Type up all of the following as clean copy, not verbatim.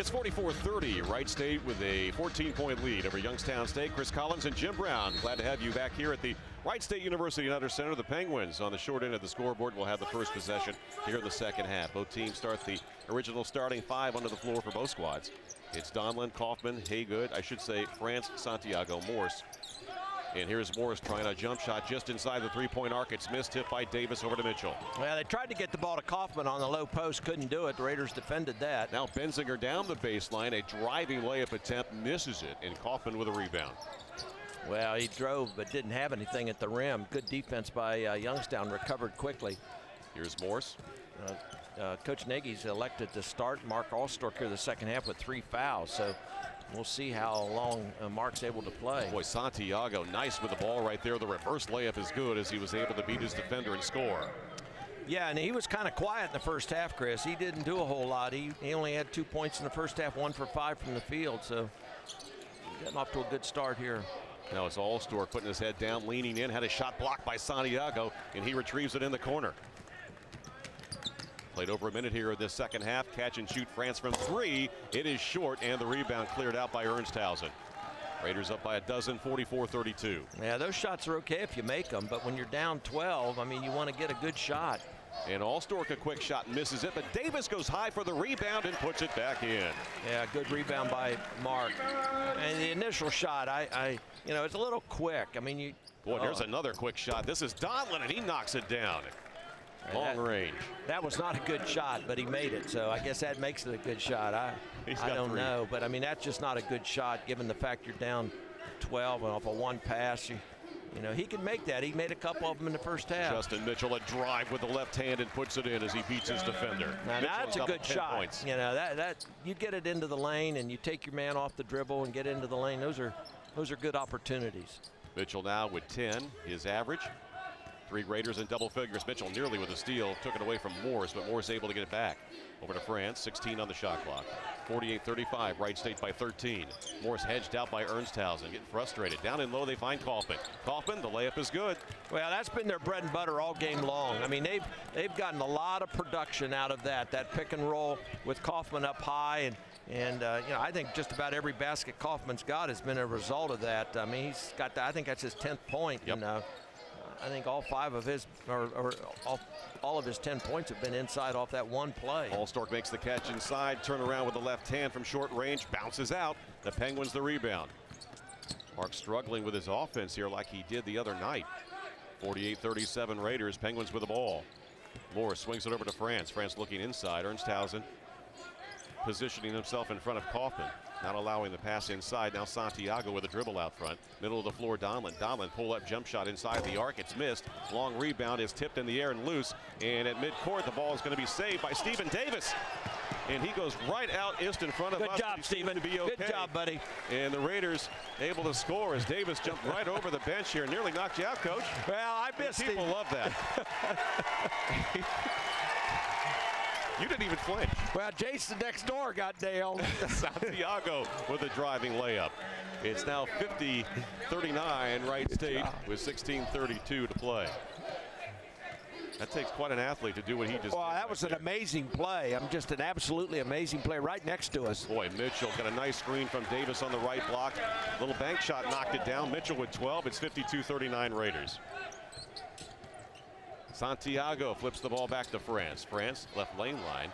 It's 44-30. Wright State with a 14-point lead over Youngstown State. Chris Collins and Jim Brown, glad to have you back here at the Wright State University Nutter Center. The Penguins on the short end of the scoreboard will have the first possession here in the second half. Both teams start the original starting five under the floor for both squads. It's Donlin, Kaufman, Haygood, I should say France, Santiago, Morse. And here's Morris trying a jump shot just inside the three-point arc. It's missed, hit by Davis over to Mitchell. Well, they tried to get the ball to Kaufman on the low post, couldn't do it. The Raiders defended that. Now Benzinger down the baseline, a driving layup attempt, misses it, and Kaufman with a rebound. Well, he drove but didn't have anything at the rim. Good defense by Youngstown, recovered quickly. Here's Morse. Coach Nagy's elected to start Mark Allstork here the second half with 3 fouls, so we'll see how long Mark's able to play. Boy, Santiago nice with the ball right there. The reverse layup is good as he was able to beat his defender and score. Yeah, and he was kind of quiet in the first half, Chris. He didn't do a whole lot. He only had 2 points in the first half, 1 for 5 from the field, so getting off to a good start here. Now it's Allstork putting his head down, leaning in, had a shot blocked by Santiago, and he retrieves it in the corner. Played over a minute here in this second half. Catch and shoot France from 3. It is short, and the rebound cleared out by Ernsthausen. Raiders up by a dozen, 44-32. Yeah, those shots are okay if you make them, but when you're down 12, I mean, you want to get a good shot. And Allstork a quick shot, misses it, but Davis goes high for the rebound and puts it back in. Yeah, good rebound by Mark. And the initial shot, you know, it's a little quick. I mean, Boy, there's another quick shot. This is Donlin, and he knocks it down. Long range. That was not a good shot, but he made it, so I guess that makes it a good shot. I don't know, but I mean, that's just not a good shot given the fact you're down 12 and off a one pass. You know, he can make that. He made a couple of them in the first half. Justin Mitchell a drive with the left hand and puts it in as he beats his defender. Now that's a good shot. Points. You know, that you get it into the lane and you take your man off the dribble and get into the lane. Those are good opportunities. Mitchell now with 10, his average. 3 Raiders in double figures. Mitchell nearly with a steal. Took it away from Morris, but Morris able to get it back. Over to France, 16 on the shot clock. 48-35, Wright State by 13. Morris hedged out by Ernsthausen, getting frustrated. Down in low, they find Kaufman. Kaufman, the layup is good. Well, that's been their bread and butter all game long. I mean, they've gotten a lot of production out of that pick and roll with Kaufman up high. And you know, I think just about every basket Kaufman's got has been a result of that. I mean, he's got I think that's his 10th point. Yep. And, I think all 5 of his, or all of his 10 points have been inside off that one play. Allstork makes the catch inside, turn around with the left hand from short range, bounces out. The Penguins the rebound. Mark struggling with his offense here like he did the other night. 48-37 Raiders, Penguins with the ball. Morris swings it over to France. France looking inside. Ernsthausen positioning himself in front of Kaufman. Not allowing the pass inside. Now Santiago with a dribble out front. Middle of the floor, Donlin. Donlin pull-up jump shot inside the arc. It's missed. Long rebound is tipped in the air and loose. And at midcourt, the ball is going to be saved by Stephen Davis. And he goes right out just in front of us. Good job, Stephen. Okay. Good job, buddy. And the Raiders able to score as Davis jumped right over the bench here. Nearly knocked you out, Coach. Well, I missed him. People love that. You didn't even flinch. Well, Jason next door got nailed. Santiago with a driving layup. It's now 50-39 Wright State with 16:32 to play. That takes quite an athlete to do what he just did. Well, that was an amazing play. Just an absolutely amazing play right next to us. Boy, Mitchell got a nice screen from Davis on the right block. Little bank shot knocked it down. Mitchell with 12. It's 52-39 Raiders. Santiago flips the ball back to France. France left lane line.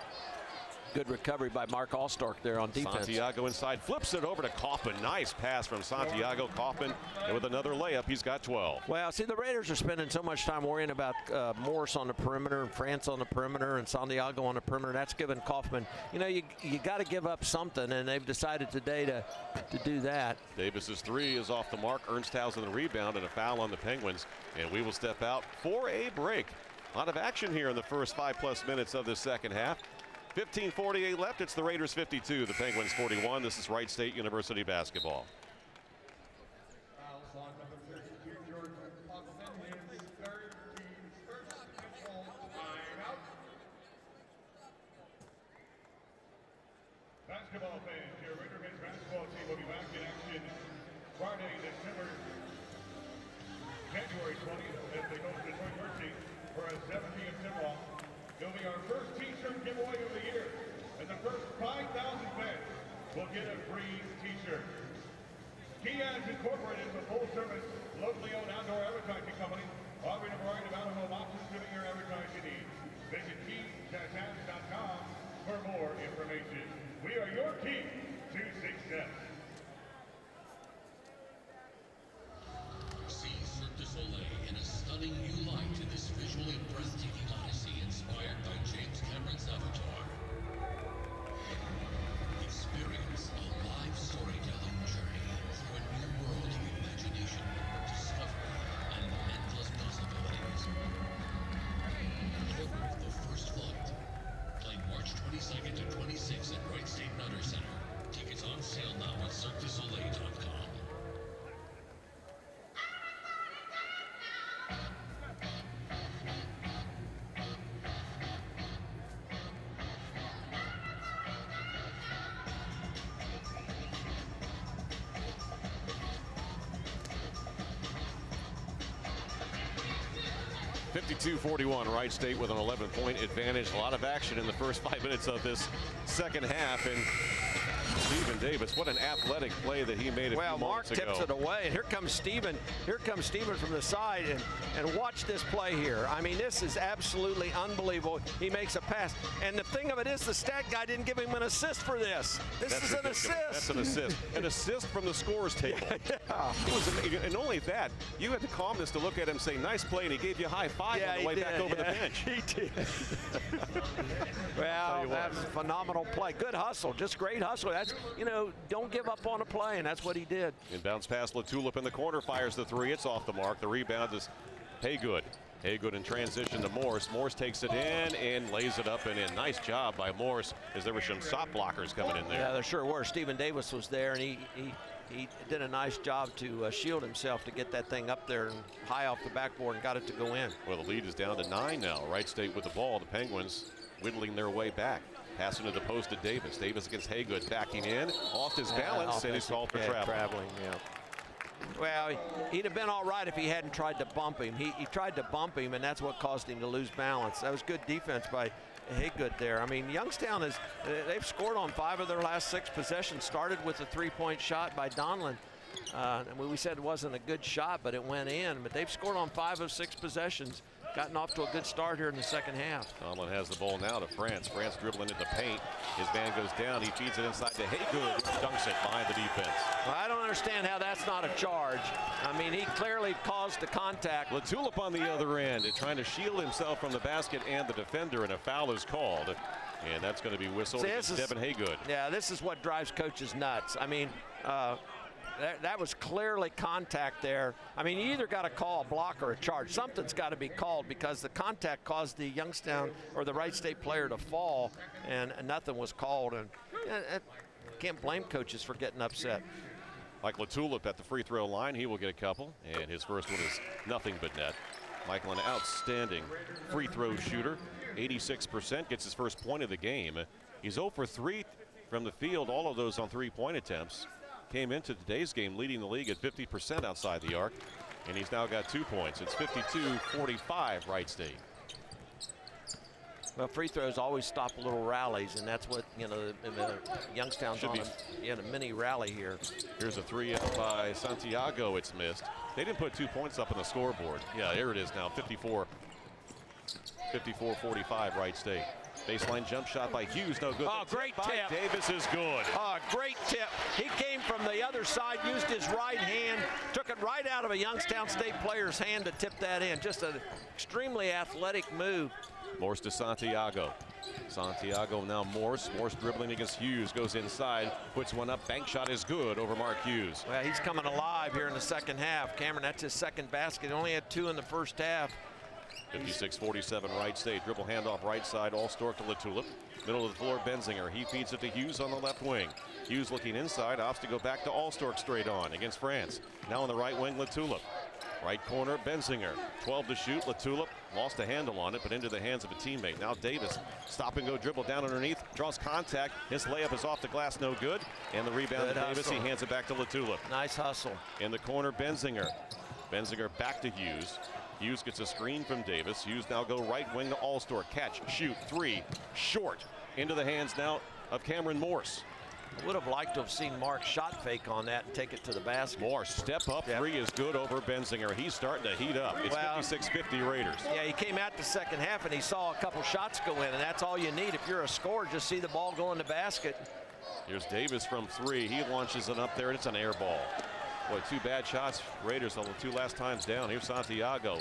Good recovery by Mark Allstork there on defense. Santiago inside, flips it over to Kaufman. Nice pass from Santiago. Kaufman, and with another layup, he's got 12. Well, see, the Raiders are spending so much time worrying about Morris on the perimeter, and France on the perimeter, and Santiago on the perimeter. That's giving Kaufman, you know, you got to give up something, and they've decided today to do that. Davis's 3 is off the mark. Ernsthausen the rebound, and a foul on the Penguins. And we will step out for a break. A lot of action here in the first 5+ minutes of this second half. 15:48 left. It's the Raiders 52, the Penguins 41. This is Wright State University basketball. Basketball fans, your Raider men's basketball team will be back in action Friday, January 20th as they go to Detroit Mercy for a 7 p.m. tip-off. It'll be our first T-shirt giveaway of the year and the first 5,000 fans will get a free t-shirt. Kiaz Incorporated is a full-service, locally owned outdoor advertising company offering a variety of out-of-home options to meet your advertising needs. Visit key-ads.com for more information. We are your key to success. See Cirque du Soleil in a stunning new light in this visually breathtaking odyssey inspired by James Cameron's Avatar. Experience a live storytelling journey through a new world of imagination, discovery, and endless possibilities. Book the first flight. Playing March 22nd to 26th at Wright State Nutter Center. Tickets on sale now at CirqueDuSoleil.com. (52-41) Wright State with an 11-point advantage. A lot of action in the first 5 minutes of this second half. And Stephen Davis, what an athletic play that he made a well, few Mark moments ago. tips it away, and here comes Stephen. Here comes Stephen from the side, and watch this play here. I mean, this is absolutely unbelievable. He makes a pass, and the thing of it is, the stat guy didn't give him an assist for this. This is an assist. That's an assist. An assist from the scorer's table. Yeah. It was amazing. And only that, you had the calmness to look at him and say, nice play, and he gave you a high five on the way back over the bench. He did. Well, that's a phenomenal play. Good hustle, just great hustle. That's, you know, don't give up on a play, and that's what he did. Inbounds pass, LaTulip in the corner, fires the three. It's off the mark. The rebound is Haygood. Haygood in transition to Morse. Morse takes it in and lays it up and in. Nice job by Morse, as there were some shot blockers coming in there. Yeah, there sure were. Stephen Davis was there, and he did a nice job to shield himself to get that thing up there and high off the backboard and got it to go in. Well, the lead is down to 9 now. Wright State with the ball. The Penguins whittling their way back. Passing to the post to Davis. Davis against Haygood, backing in, off his balance, and he's called for traveling. Yeah. Well, he'd have been all right if he hadn't tried to bump him. He tried to bump him, and that's what caused him to lose balance. That was good defense by Haygood there. I mean, Youngstown they've scored on 5 of their last 6 possessions. Started with a 3-point shot by Donlin. We said it wasn't a good shot, but it went in. But they've scored on 5 of 6 possessions. Gotten off to a good start here in the second half. Tomlin has the ball now to France. France dribbling into the paint. His man goes down. He feeds it inside to Haygood. Dunks it behind the defense. Well, I don't understand how that's not a charge. I mean, he clearly caused the contact. LaTulip on the other end, trying to shield himself from the basket and the defender, and a foul is called. And that's going to be whistled against Devin Haygood. Yeah, this is what drives coaches nuts. I mean, that was clearly contact there. I mean, you either got to call a block or a charge. Something's got to be called because the contact caused the Youngstown or the Wright State player to fall, and nothing was called. And can't blame coaches for getting upset. Like LaTulip at the free throw line, he will get a couple, and his first one is nothing but net. Michael, an outstanding free throw shooter, 86%, gets his first point of the game. He's 0 for 3 from the field, all of those on 3-point attempts. Came into today's game leading the league at 50% outside the arc, and he's now got 2 points. It's 52-45 Wright State. Well, free throws always stop little rallies, and that's what, you know, Youngstown's on a mini rally here. Here's a 3 up by Santiago. It's missed. They didn't put 2 points up on the scoreboard. Yeah, there it is now, 54-45 Wright State. Baseline jump shot by Hughes, no good. Oh, great tip. Davis is good. Oh, great tip. He came from the other side, used his right hand, took it right out of a Youngstown State player's hand to tip that in. Just an extremely athletic move. Morse to Santiago. Santiago now Morse. Morse dribbling against Hughes, goes inside, puts one up. Bank shot is good over Mark Hughes. Well, he's coming alive here in the second half. Cameron, that's his second basket. He only had 2 in the first half. 56-47 Wright State. Dribble handoff right side, all Stork to LaTulip. Middle of the floor, Benzinger. He feeds it to Hughes on the left wing. Hughes looking inside, opts to go back to Allstork straight on against France. Now on the right wing, LaTulip. Right corner, Benzinger. 12 to shoot. LaTulip lost a handle on it, but into the hands of a teammate. Now Davis, stop and go dribble down underneath, draws contact. His layup is off the glass, no good. And the rebound to Davis. He hands it back to LaTulip. Nice hustle. In the corner, Benzinger. Benzinger back to Hughes. Hughes gets a screen from Davis. Hughes now go right wing to Allstork. Catch, shoot, 3, short. Into the hands now of Cameron Morse. I would have liked to have seen Mark shot fake on that and take it to the basket. Moore step up three is good over Benzinger. He's starting to heat up. It's 56-50 Raiders. Yeah, he came out the second half and he saw a couple shots go in, and that's all you need. If you're a scorer, just see the ball go in the basket. Here's Davis from three. He launches it up there, and it's an air ball. Boy, two bad shots. Raiders on the two last times down. Here's Santiago.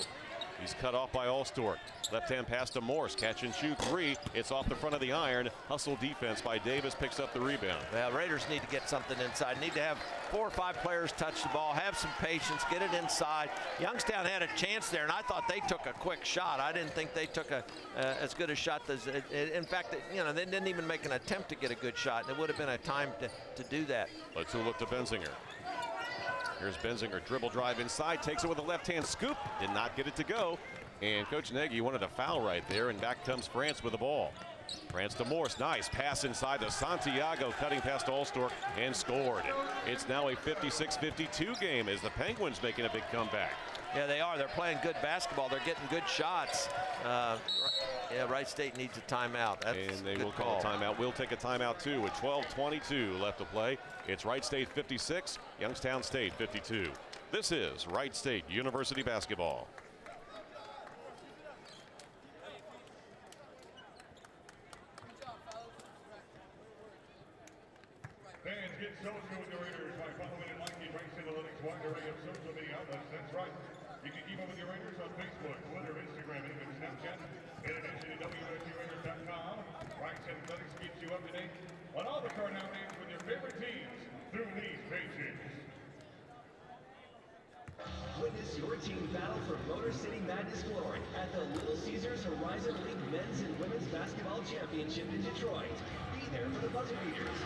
He's cut off by Allstork. Left-hand pass to Morse. Catch and shoot three. It's off the front of the iron. Hustle defense by Davis. Picks up the rebound. Well, Raiders need to get something inside. Need to have 4 or 5 players touch the ball. Have some patience. Get it inside. Youngstown had a chance there, and I thought they took a quick shot. I didn't think they took as good a shot as. In fact, you know, they didn't even make an attempt to get a good shot, and it would have been a time to do that. Let's look to Benzinger. Here's Benzinger, dribble drive inside, takes it with a left-hand scoop, did not get it to go. And Coach Nagy wanted a foul right there, and back comes France with the ball. France to Morse, nice pass inside to Santiago, cutting past Allstork and scored. It's now a 56-52 game as the Penguins making a big comeback. Yeah, they are. They're playing good basketball. They're getting good shots. Yeah, Wright State needs a timeout. That's and they good will call a timeout. We'll take a timeout too with 12:22 left to play. It's Wright State 56, Youngstown State 52. This is Wright State University basketball. Fans, get social with the Raiders by following and liking Race Analytics' wide array of social media outlets. That's right. You can keep up with your Raiders on Facebook, Twitter, Instagram, and even Snapchat. In addition to WSURaiders.com, Rice Analytics keeps you up to date on all the current happenings with your favorite teams through these pages. Witness your team battle for Motor City Madness glory at the Little Caesars Horizon League Men's and Women's Basketball Championship in Detroit. Be there for the buzzer beaters,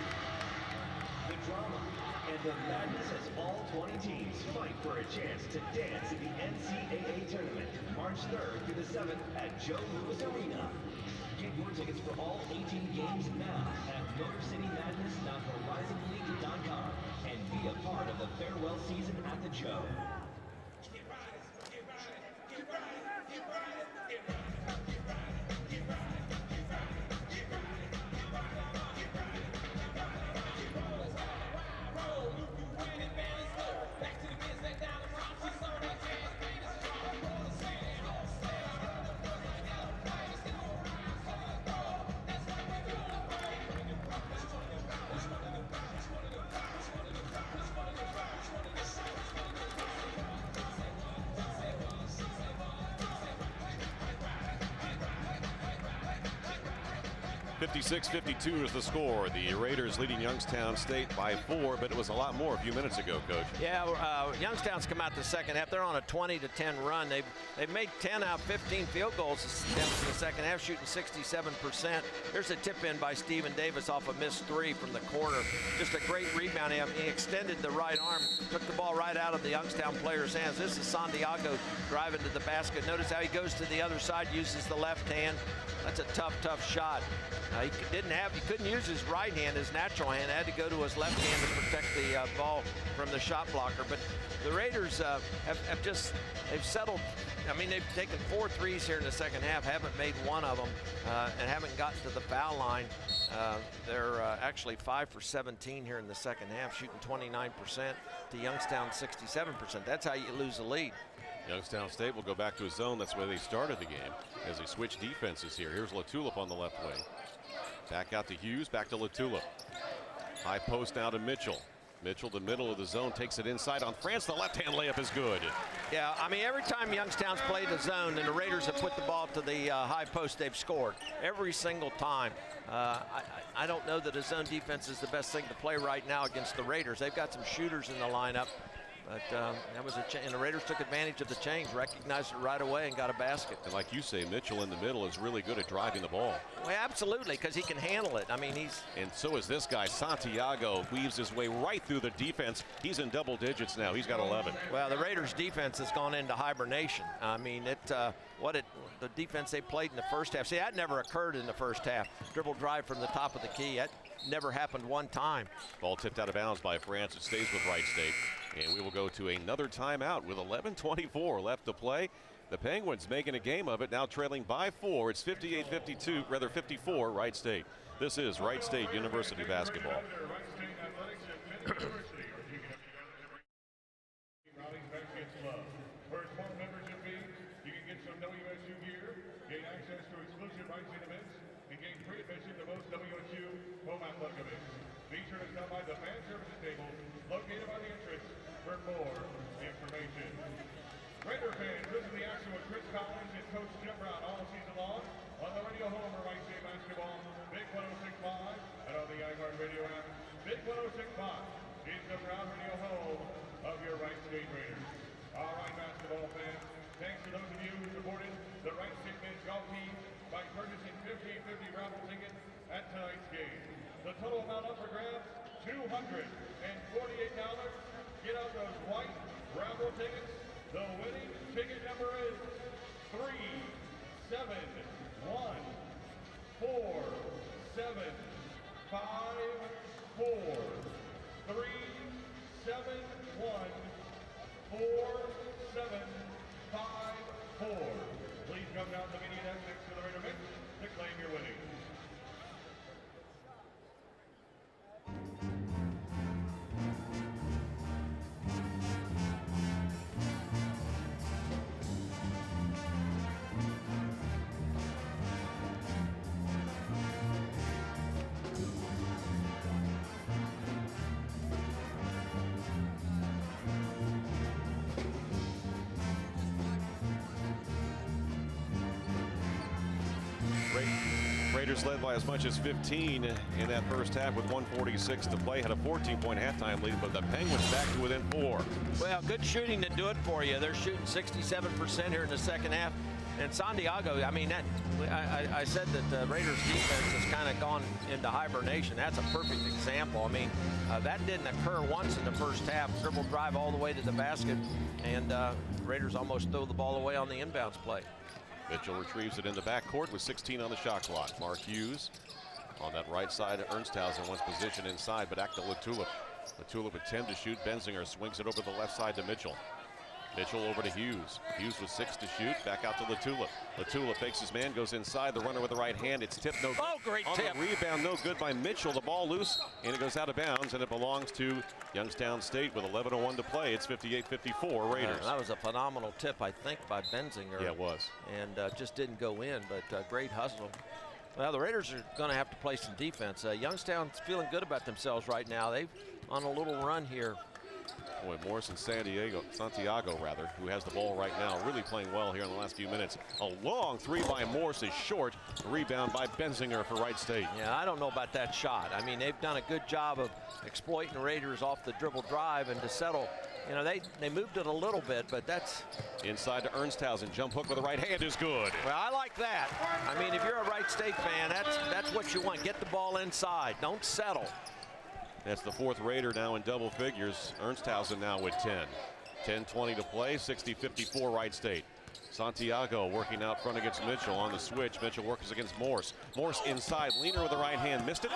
the drama, and the madness as all 20 teams fight for a chance to dance in the NCAA tournament, March 3rd through the 7th at Joe Louis Arena. Get your tickets for all 18 games now at MotorCityMadness.horizonleague.com and be a part of the farewell season at the Joe. .56-52 is the score. The Raiders leading Youngstown State by 4, but it was a lot more a few minutes ago, Coach. Yeah, Youngstown's come out the second half. They're on a 20-10 run. They've made 10 out of 15 field goals in the second half, shooting 67%. There's a tip in by Stephen Davis off a missed three from the corner. Just a great rebound. He extended the right arm, took the ball right out of the Youngstown player's hands. This is Santiago driving to the basket. Notice how he goes to the other side, uses the left hand. That's a tough shot. He couldn't use his right hand, his natural hand. Had to go to his left hand to protect the ball from the shot blocker. But the Raiders they've settled. I mean, they've taken 4 threes here in the second half, haven't made one of them, and haven't gotten to the foul line. They're actually 5 for 17 here in the second half, shooting 29% to Youngstown 67%. That's how you lose the lead. Youngstown State will go back to a zone. That's where they started the game as they switch defenses here. Here's Latulip on the left wing. Back out to Hughes, back to Latulip. High post now to Mitchell. Mitchell, the middle of the zone, takes it inside on France. The left-hand layup is good. Yeah, I mean, every time Youngstown's played a zone and the Raiders have put the ball to the high post, they've scored. Every single time. I don't know that a zone defense is the best thing to play right now against the Raiders. They've got some shooters in the lineup. But that was and the Raiders took advantage of the change, recognized it right away, and got a basket. And like you say, Mitchell in the middle is really good at driving the ball. Well, absolutely, because he can handle it. I mean, And so is this guy. Santiago weaves his way right through the defense. He's in double digits now. He's got 11. Well, the Raiders' defense has gone into hibernation. I mean, the defense they played in the first half. See, that never occurred in the first half. Dribble drive from the top of the key. That never happened one time. Ball tipped out of bounds by France. It stays with Wright State. And we will go to another timeout with 11:24 left to play. The Penguins making a game of it, now trailing by 4. It's 54, Wright State. This is Wright State University basketball. Wright State University are taking up together to bring Rowley's Basket Club. For its sport membership fee, you can get some WSU gear, gain access to exclusive rights and events, and gain free admission to most WSU home athletic events. Be sure to stop by the fan services table located by the entrance for more information. Raider fans, listen to the action with Chris Collins and Coach Jim Brown all season long on the radio home of Wright State Basketball, Big 106.5, and on the iHeart Radio app. Big 106.5 is the proud radio home of your Wright State Raiders. All right, basketball fans, thanks to those of you who supported the Wright State men's golf team by purchasing 50/50 raffle tickets at tonight's game. The total amount up for grabs, $248. Get out those white raffle tickets. The winning ticket number is 371474. 371474. Please come down to the media desk next to the Raider bench to claim your winnings. Raiders led by as much as 15 in that first half with 1:46 to play. Had a 14-point halftime lead, but the Penguins back to within 4. Well, good shooting to do it for you. They're shooting 67% here in the second half. And Santiago, I mean, I said that the Raiders defense has kind of gone into hibernation. That's a perfect example. I mean, that didn't occur once in the first half. Dribble drive all the way to the basket, and Raiders almost throw the ball away on the inbounds play. Mitchell retrieves it in the backcourt with 16 on the shot clock. Mark Hughes on that right side. Ernsthausen wants position inside, but back to Latulip. Latulip with 10 to shoot. Benzinger swings it over the left side to Mitchell. Mitchell over to Hughes. Hughes with 6 to shoot. Back out to Latulip. Latulip fakes his man, goes inside. The runner with the right hand. It's tipped, no good. Oh, great on tip. The rebound, no good by Mitchell. The ball loose, and it goes out of bounds, and it belongs to Youngstown State with 11:01 to play. It's 58-54 Raiders. That was a phenomenal tip, I think, by Benzinger. Yeah, it was. And just didn't go in, but great hustle. Well, the Raiders are going to have to play some defense. Youngstown's feeling good about themselves right now. They've on a little run here. Boy, Morris and Santiago, who has the ball right now, really playing well here in the last few minutes. A long three by Morris is short. Rebound by Benzinger for Wright State. Yeah, I don't know about that shot. I mean, they've done a good job of exploiting the Raiders off the dribble drive and to settle. You know, they moved it a little bit, but that's... Inside to Ernsthausen. Jump hook with the right hand is good. Well, I like that. I mean, if you're a Wright State fan, that's what you want. Get the ball inside. Don't settle. That's the fourth Raider now in double figures. Ernsthausen now with 10. 10:20 to play, 60-54 Wright State. Santiago working out front against Mitchell on the switch. Mitchell works against Morse. Morse inside, leaner with the right hand, missed it.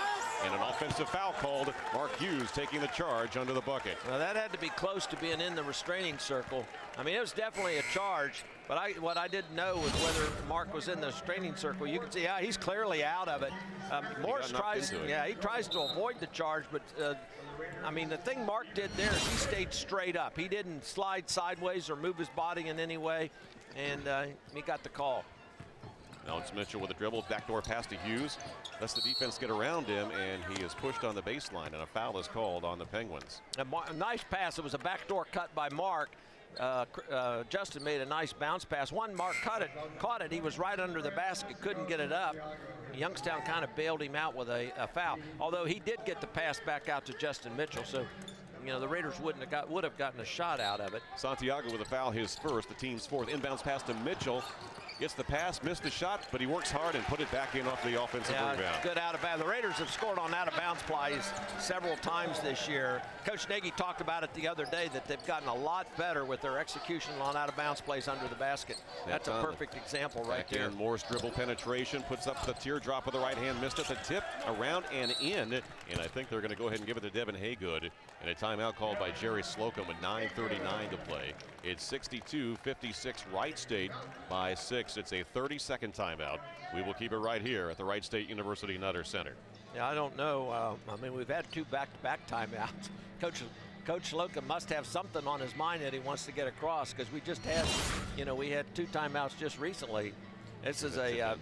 And an offensive foul called. Mark Hughes taking the charge under the bucket. Well, that had to be close to being in the restraining circle. I mean, it was definitely a charge, but what I didn't know was whether Mark was in the restraining circle. You can see how he's clearly out of it. Morse tries, he tries to avoid the charge, but I mean, the thing Mark did there is he stayed straight up. He didn't slide sideways or move his body in any way, and he got the call. Now it's Mitchell with a dribble, backdoor pass to Hughes. Lets the defense get around him, and he is pushed on the baseline, and a foul is called on the Penguins. A nice pass. It was a backdoor cut by Mark. Justin made a nice bounce pass. Mark caught it. He was right under the basket, couldn't get it up. Youngstown kind of bailed him out with a foul, although he did get the pass back out to Justin Mitchell. So, you know, the Raiders would have gotten a shot out of it. Santiago with a foul, his first, the team's fourth. Inbounds pass to Mitchell. Gets the pass, missed the shot, but he works hard and put it back in off the offensive rebound. Good out of bounds. The Raiders have scored on out of bounds plays several times this year. Coach Nagy talked about it the other day that they've gotten a lot better with their execution on out of bounds plays under the basket. That's a perfect example right there. Morris dribble penetration, puts up the teardrop with the right hand, missed it. The tip around and in, and I think they're going to go ahead and give it to Devin Haygood. And a timeout called by Jerry Slocum with 9:39 to play. It's 62-56 Wright State by 6. It's a 30-second timeout. We will keep it right here at the Wright State University Nutter Center. Yeah, I don't know. I mean, we've had 2 back-to-back timeouts. Coach Slocum must have something on his mind that he wants to get across, because we just had, we had 2 timeouts just recently. This is a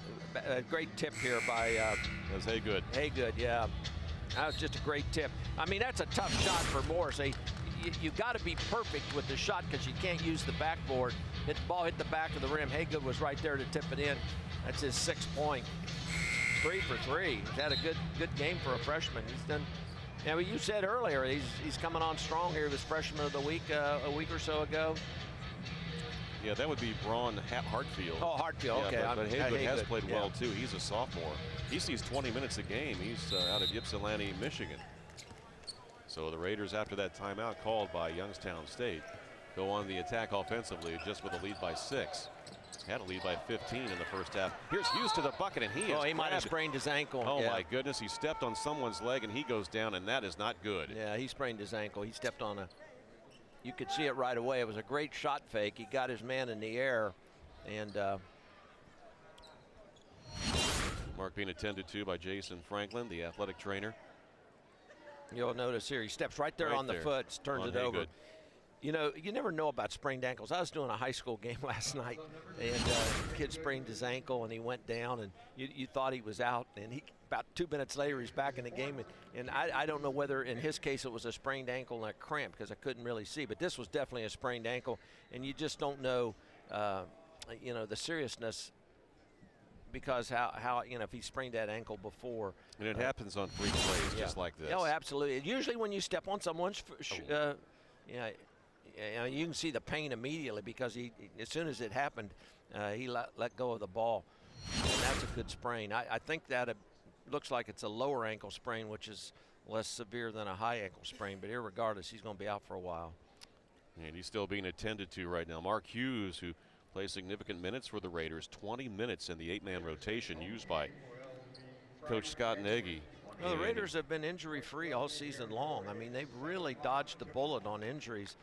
great tip here by That was Haygood. Haygood, yeah. That was just a great tip. I mean, that's a tough shot for Morris. You got to be perfect with the shot, because you can't use the backboard. The ball hit the back of the rim. Haygood was right there to tip it in. That's his 6th point. 3 for 3. He's had a good game for a freshman. He's done. Now, you said earlier he's coming on strong here. He was freshman of the week a week or so ago. Yeah, that would be Braun Hartfield. Oh, Hartfield, yeah, okay. But Haygood has played yeah. well, too. He's a sophomore. He sees 20 minutes a game. He's out of Ypsilanti, Michigan. So the Raiders, after that timeout called by Youngstown State, go on the attack offensively, just with a lead by 6. Had a lead by 15 in the first half. Here's Hughes to the bucket, and he might have sprained his ankle. Oh, yeah. my goodness. He stepped on someone's leg, and he goes down, and that is not good. Yeah, he sprained his ankle. He stepped on you could see it right away. It was a great shot fake. He got his man in the air, and Mark being attended to by Jason Franklin, the athletic trainer. You'll notice here, he steps right there on the foot, turns it over. Good. You never know about sprained ankles. I was doing a high school game last night, and the kid sprained his ankle, and he went down, and you thought he was out, and about 2 minutes later, he's back in the game, and I don't know whether in his case it was a sprained ankle and a cramp, because I couldn't really see, but this was definitely a sprained ankle, and you just don't know, the seriousness, because how if he sprained that ankle before. And it happens on free plays just like this. Oh, absolutely. Usually when you step on someone's, you can see the pain immediately, because as soon as it happened, he let go of the ball, and that's a good sprain. I think that it looks like it's a lower ankle sprain, which is less severe than a high ankle sprain, but irregardless, he's going to be out for a while. And he's still being attended to right now. Mark Hughes, who plays significant minutes for the Raiders, 20 minutes in the 8-man rotation used by Coach Scott Nagy. Well, the Raiders have been injury-free all season long. I mean, they've really dodged the bullet on injuries.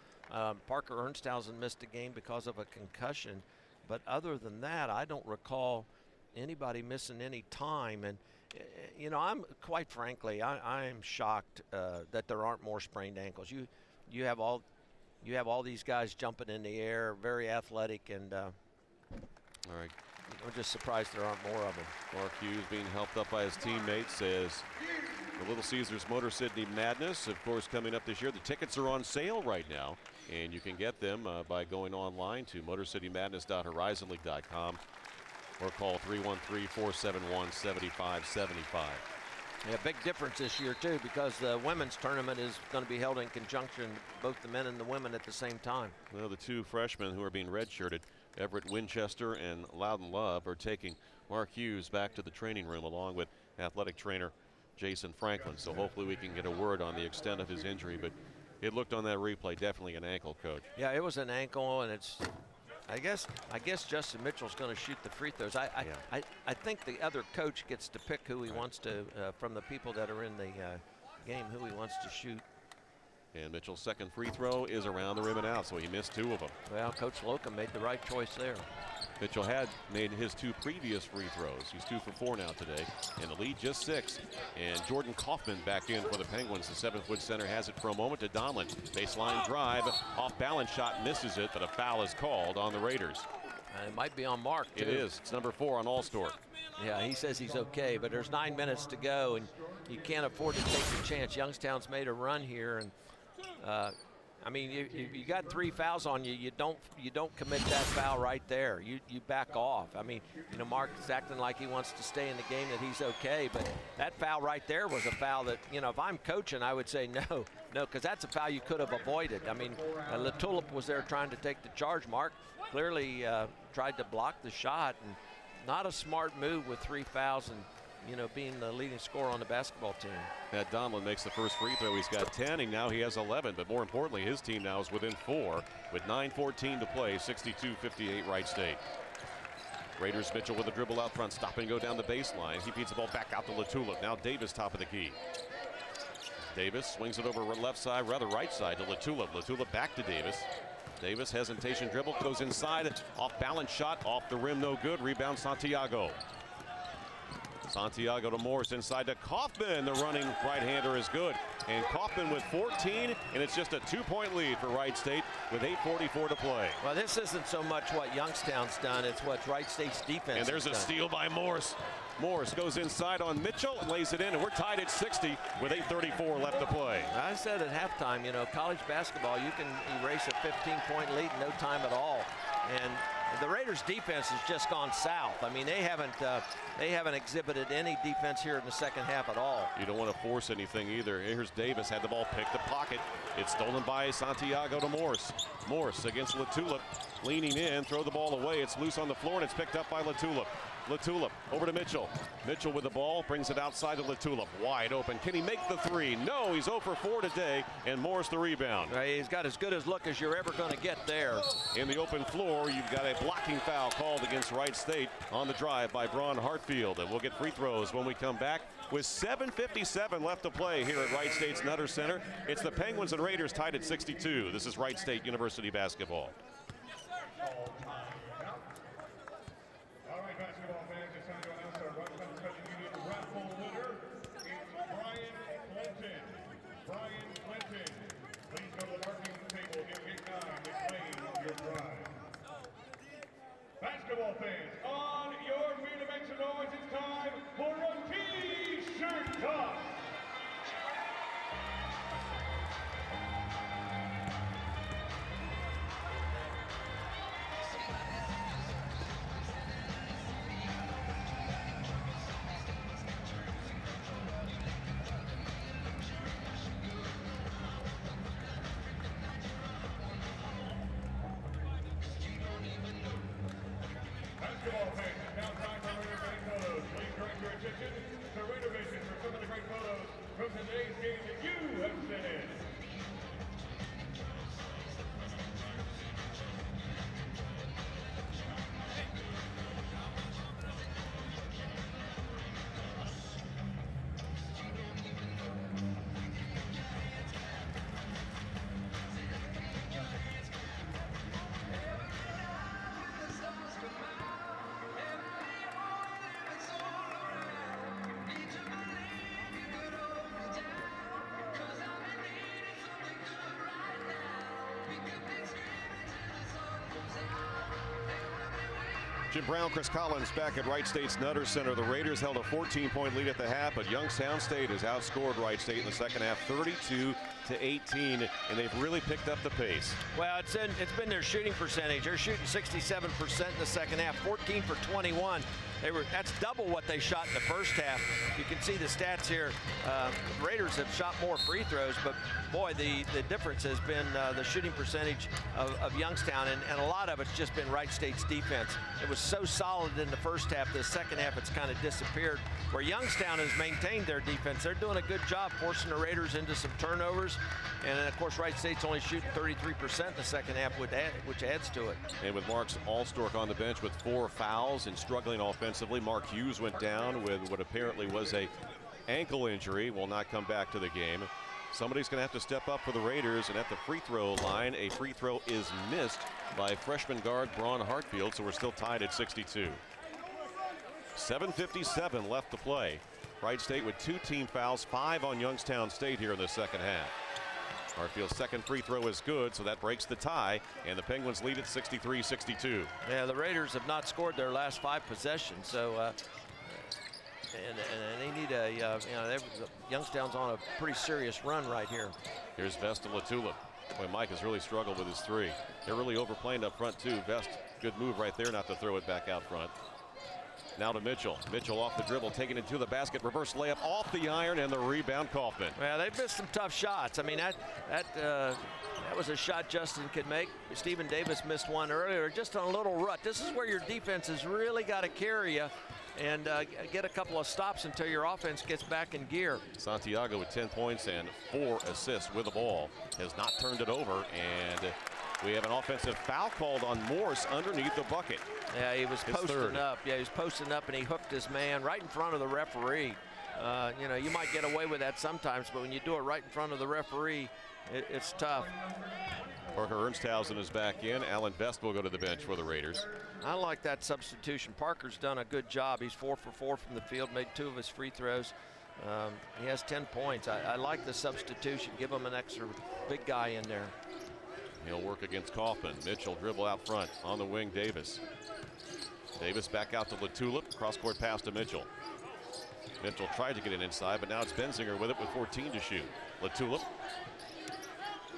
Parker Ernsthausen missed a game because of a concussion, but other than that, I don't recall anybody missing any time. And I'm quite frankly, I'm shocked that there aren't more sprained ankles. You have all these guys jumping in the air, very athletic, and all right. I'm just surprised there aren't more of them. Mark Hughes being helped up by his teammates as the Little Caesars Motor City Madness, of course, coming up this year. The tickets are on sale right now, and you can get them by going online to motorcitymadness.horizonleague.com or call 313-471-7575. Yeah, big difference this year, too, because the women's tournament is going to be held in conjunction, both the men and the women at the same time. Well, the 2 freshmen who are being redshirted, Everett Winchester and Loudon Love, are taking Mark Hughes back to the training room along with athletic trainer Jason Franklin. So hopefully we can get a word on the extent of his injury, but it looked on that replay definitely an ankle, Coach. Yeah, it was an ankle, and it's I guess Justin Mitchell's going to shoot the free throws. I think the other coach gets to pick who he wants to from the people that are in the game, who he wants to shoot. And Mitchell's second free throw is around the rim and out, so he missed 2 of them. Well, Coach Slocum made the right choice there. Mitchell had made his 2 previous free throws. He's 2 for 4 now today, and the lead just 6. And Jordan Kaufman back in for the Penguins. The 7-foot center has it for a moment to Donlin. Baseline drive, off balance shot, misses it, but a foul is called on the Raiders. It might be on Mark, too. It is. It's number 4 on Allstor. Yeah, he says he's okay, but there's 9 minutes to go, and you can't afford to take the chance. Youngstown's made a run here, and I mean, you got 3 fouls on you. You don't commit that foul right there. You back off. I mean, Mark is acting like he wants to stay in the game, that he's okay, but that foul right there was a foul that, if I'm coaching, I would say no, because that's a foul you could have avoided. I mean, LaTulip was there trying to take the charge. Mark clearly tried to block the shot, and not a smart move with 3 fouls and being the leading scorer on the basketball team. That Donlin makes the first free throw. He's got 10, and now he has 11. But more importantly, his team now is within 4 with 9:14 to play, 62-58 Wright State. Raiders Mitchell with a dribble out front, stop and go down the baseline. He feeds the ball back out to LaTulip. Now Davis top of the key. Davis swings it over left side, rather right side to LaTulip. LaTulip back to Davis. Davis hesitation dribble, goes inside, off balance shot, off the rim, no good. Rebound Santiago. Santiago to Morse, inside to Kaufman. The running right-hander is good. And Kaufman with 14, and it's just a 2-point lead for Wright State with 8:44 to play. Well, this isn't so much what Youngstown's done, it's what Wright State's defense And there's has a done. steal by Morse. Morse goes inside on Mitchell and lays it in, and we're tied at 60 with 8:34 left to play. I said at halftime, you know, college basketball, you can erase a 15-point lead in no time at all. And the Raiders' defense has just gone south. I mean, they haven't exhibited any defense here in the second half at all. You don't want to force anything either. Here's Davis, had the ball picked the pocket. It's stolen by Santiago to Morse. Morse against Latulip, leaning in, throw the ball away. It's loose on the floor, and it's picked up by Latulip. Latulip over to Mitchell. Mitchell with the ball, brings it outside to Latulip. Wide open. Can he make the three? No, he's 0 for 4 today, and Morse the rebound. He's got as good a look as you're ever going to get there. In the open floor, you've got a blocking foul called against Wright State on the drive by Braun Hartfield. And we'll get free throws when we come back with 7:57 left to play here at Wright State's Nutter Center. It's the Penguins and Raiders tied at 62. This is Wright State University basketball. All right, basketball fans, it's time to announce our Rutland Credit Union raffle winner. It's Brian Clinton. Brian Clinton. Please go to the marking table, give Big 9 to claim your prize. Basketball fans, on your feet to make some noise, it's time for a T-shirt toss. Basketball fans, it's now time for Raider Bank photos. Please direct your attention to Raider Vision for some of the great photos from today's game that you have sent in. Jim Brown, Chris Collins back at Wright State's Nutter Center. The Raiders held a 14-point lead at the half, but Youngstown State has outscored Wright State in the second half 32-18, and they've really picked up the pace. Well, it's been their shooting percentage. They're shooting 67% in the second half, 14 for 21. That's double what they shot in the first half. You can see the stats here. The Raiders have shot more free throws, but boy, the difference has been the shooting percentage of Youngstown, and a lot of it's just been Wright State's defense. It was so solid in the first half. The second half, it's kind of disappeared. Where Youngstown has maintained their defense, they're doing a good job forcing the Raiders into some turnovers. And then, of course, Wright State's only shooting 33% in the second half, which adds to it. And with Mark Allstork on the bench with 4 fouls and struggling offensively, Mark Hughes went down with what apparently was a ankle injury, will not come back to the game. Somebody's going to have to step up for the Raiders, and at the free throw line, a free throw is missed by freshman guard Braun Hartfield, so we're still tied at 62. 7:57 left to play. Wright State with 2 team fouls, 5 on Youngstown State here in the second half. Hartfield's second free throw is good, so that breaks the tie, and the Penguins lead at 63-62. Yeah, the Raiders have not scored their last 5 possessions, so and they need Youngstown's on a pretty serious run right here. Here's Vest and Latulip. Boy, Mike has really struggled with his 3. They're really overplaying up front too. Vest, good move right there not to throw it back out front. Now to Mitchell. Mitchell off the dribble, taking it to the basket, reverse layup off the iron, and the rebound Kaufman. Well, they've missed some tough shots. I mean, that was a shot Justin could make. Stephen Davis missed one earlier, just on a little rut. This is where your defense has really got to carry you and get a couple of stops until your offense gets back in gear. Santiago with 10 points and 4 assists with the ball. Has not turned it over, and we have an offensive foul called on Morse underneath the bucket. Yeah, he was His posting third. up. Yeah, he was posting up, and he hooked his man right in front of the referee. You know, you might get away with that sometimes, but when you do it right in front of the referee, it's tough. Parker Ernstshausen is back in. Alan Vest will go to the bench for the Raiders. I like that substitution. Parker's done a good job. He's 4 for 4 from the field, made 2 of his free throws. He has 10 points. I like the substitution. Give him an extra big guy in there. He'll work against Kaufman. Mitchell dribble out front. On the wing, Davis. Davis back out to LaTulip. Cross-court pass to Mitchell. Mitchell tried to get it inside, but now it's Benzinger with it with 14 to shoot. LaTulip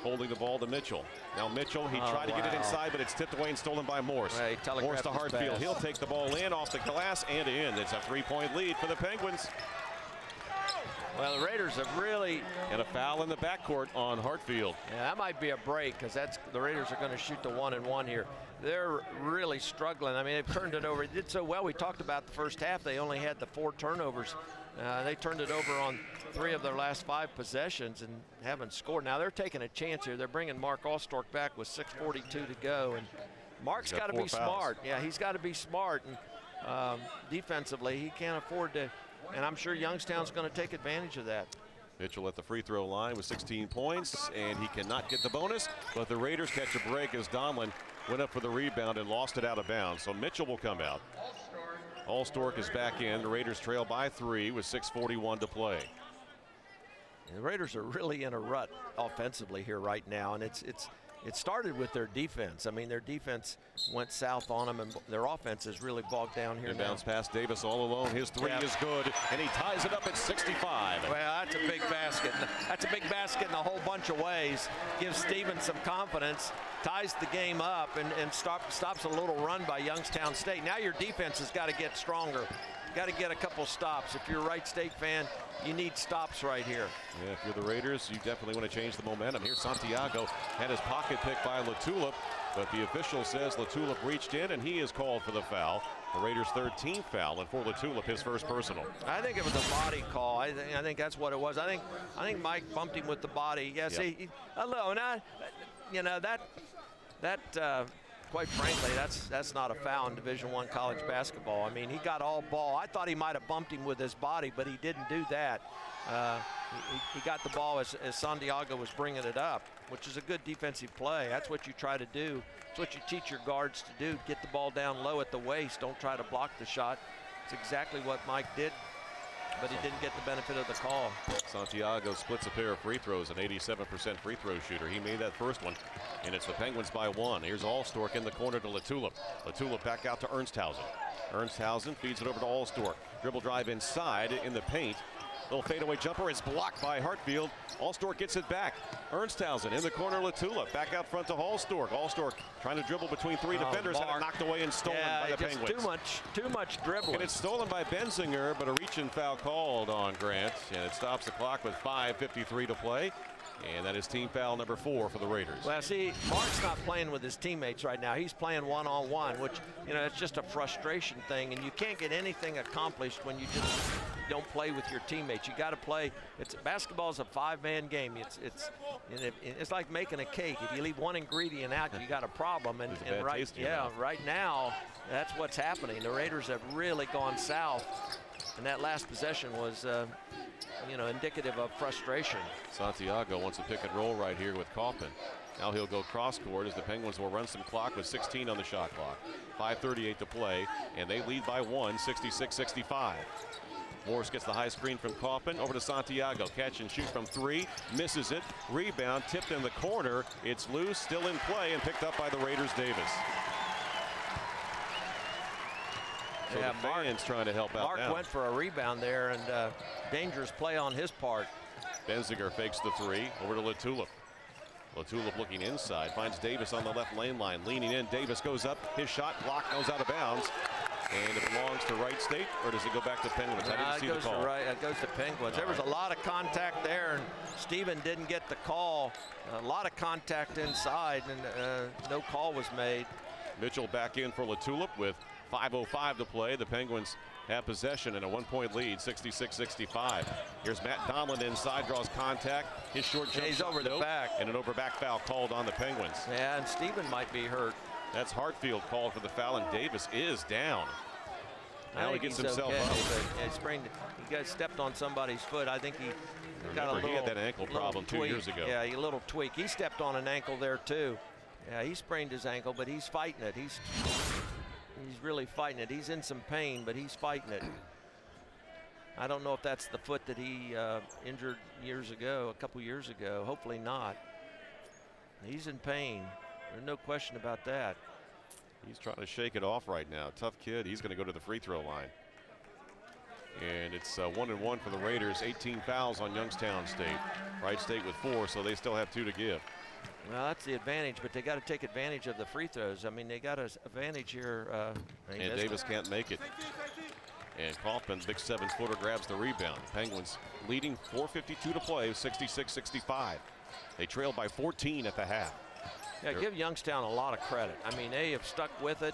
holding the ball to Mitchell. Now Mitchell, he tried to get it inside, but it's tipped away and stolen by Morse. Right, Morse to Hartfield. He'll take the ball in off the glass and in. It's a 3-point lead for the Penguins. Well, the Raiders have really... And a foul in the backcourt on Hartfield. Yeah, that might be a break, because the Raiders are going to shoot the 1-and-1 here. They're really struggling. I mean, they've turned it over. They did so well. We talked about the first half. They only had the 4 turnovers. They turned it over on 3 of their last 5 possessions and haven't scored. Now they're taking a chance here. They're bringing Mark Allstork back with 6:42 to go, and Mark's got to be smart. Yeah, he's got to be smart, and defensively he can't afford to. And I'm sure Youngstown's going to take advantage of that. Mitchell at the free throw line with 16 points, and he cannot get the bonus, but the Raiders catch a break as Donlin went up for the rebound and lost it out of bounds. So Mitchell will come out. Allstork is back in. The Raiders trail by 3 with 6:41 to play. And the Raiders are really in a rut offensively here right now, and it started with their defense. I mean, their defense went south on them, and their offense is really bogged down here now. Bounce past Davis all alone. His 3 is good, and he ties it up at 65. Well, that's a big basket. That's a big basket in a whole bunch of ways. Gives Stevens some confidence, ties the game up, and stops a little run by Youngstown State. Now your defense has got to get stronger. Got to get a couple stops. If you're a Wright State fan, you need stops right here. Yeah, if you're the Raiders, you definitely want to change the momentum. Here, Santiago had his pocket picked by LaTulip, but the official says LaTulip reached in, and he is called for the foul. The Raiders' 13th foul, and for LaTulip, his first personal. I think it was a body call. I think that's what it was. I think Mike bumped him with the body. Yes, yep. Alone. You know that. Quite frankly, that's not a foul in Division I college basketball. I mean, he got all ball. I thought he might have bumped him with his body, but he didn't do that. He got the ball as Santiago was bringing it up, which is a good defensive play. That's what you try to do. It's what you teach your guards to do. Get the ball down low at the waist. Don't try to block the shot. It's exactly what Mike did, but he didn't get the benefit of the call. Santiago splits a pair of free throws, an 87% free throw shooter. He made that first one, and it's the Penguins by 1. Here's Allstork in the corner to LaTulip. LaTulip back out to Ernstshausen. Ernstshausen feeds it over to Allstork. Dribble drive inside in the paint. Little fadeaway jumper is blocked by Hartfield. Allstork gets it back. Ernstshausen in the corner, LaTulip. Back out front to Allstork. Allstork trying to dribble between 3 defenders, had it knocked away and stolen by the Penguins. Too much dribbling. And it's stolen by Benzinger, but a reach-in foul called on Grant, and it stops the clock with 5:53 to play. And that is team foul number 4 for the Raiders. Well, see, Mark's not playing with his teammates right now. He's playing one-on-one, which, you know, it's just a frustration thing, and you can't get anything accomplished when you just don't play with your teammates. You got to play. Basketball is a 5-man game. It's like making a cake. If you leave one ingredient out, you got a problem. And right now, that's what's happening. The Raiders have really gone south, and that last possession was indicative of frustration. Santiago wants a pick and roll right here with Kaufman. Now he'll go cross court as the Penguins will run some clock with 16 on the shot clock. 5:38 to play, and they lead by 1, 66-65. Morris gets the high screen from Kaufman over to Santiago. Catch and shoot from 3, misses it. Rebound tipped in the corner. It's loose, still in play, and picked up by the Raiders' Davis. So the fans trying to help out. Mark went for a rebound there, and dangerous play on his part. Benzinger fakes the 3 over to LaTulip. LaTulip looking inside, finds Davis on the left lane line, leaning in. Davis goes up, his shot block goes out of bounds, and it belongs to Wright State, or does it go back to Penguins? I didn't see the call. It goes to Penguins. There was a lot of contact there, and Steven didn't get the call. A lot of contact inside, and no call was made. Mitchell back in for LaTulip with 5:05 to play. The Penguins have possession and a 1-point lead, 66-65. Here's Matt Donlin inside, draws contact. His short jump he's over the back. And an over back foul called on the Penguins. Yeah, and Steven might be hurt. That's Hartfield called for the foul, and Davis is down. Now he gets himself okay, up. But he sprained. He got stepped on somebody's foot. I think he got a little. He had that ankle problem 2 years ago. Yeah, a little tweak. He stepped on an ankle there too. Yeah, he sprained his ankle, but he's fighting it. He's really fighting it. He's in some pain, but he's fighting it. I don't know if that's the foot that he injured a couple years ago. Hopefully not. He's in pain. There's no question about that. He's trying to shake it off right now. Tough kid. He's going to go to the free throw line. And it's 1-1 for the Raiders. 18 fouls on Youngstown State. Wright State with 4, so they still have 2 to give. Well, that's the advantage, but they got to take advantage of the free throws. I mean, they got an advantage here. And Davis can't make it. And Kaufman, big 7-footer, grabs the rebound. Penguins leading 4:52 to play, 66-65. They trail by 14 at the half. Yeah, give Youngstown a lot of credit. I mean, they have stuck with it.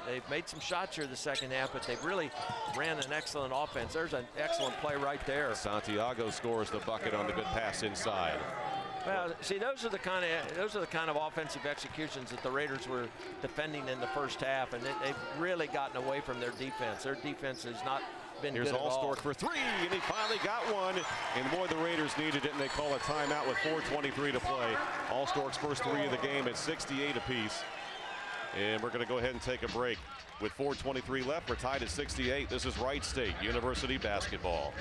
They've made some shots here the second half, but they've really ran an excellent offense. There's an excellent play right there. Santiago scores the bucket on the good pass inside. Well, see, those are the kind of offensive executions that the Raiders were defending in the first half, and they've really gotten away from their defense. Their defense has not been Here's good at all. Allstork for 3, and he finally got one. And boy, the Raiders needed it, and they call a timeout with 4:23 to play. Allstork's first 3 of the game at 68 apiece. And we're going to go ahead and take a break. With 4:23 left, we're tied at 68. This is Wright State University basketball.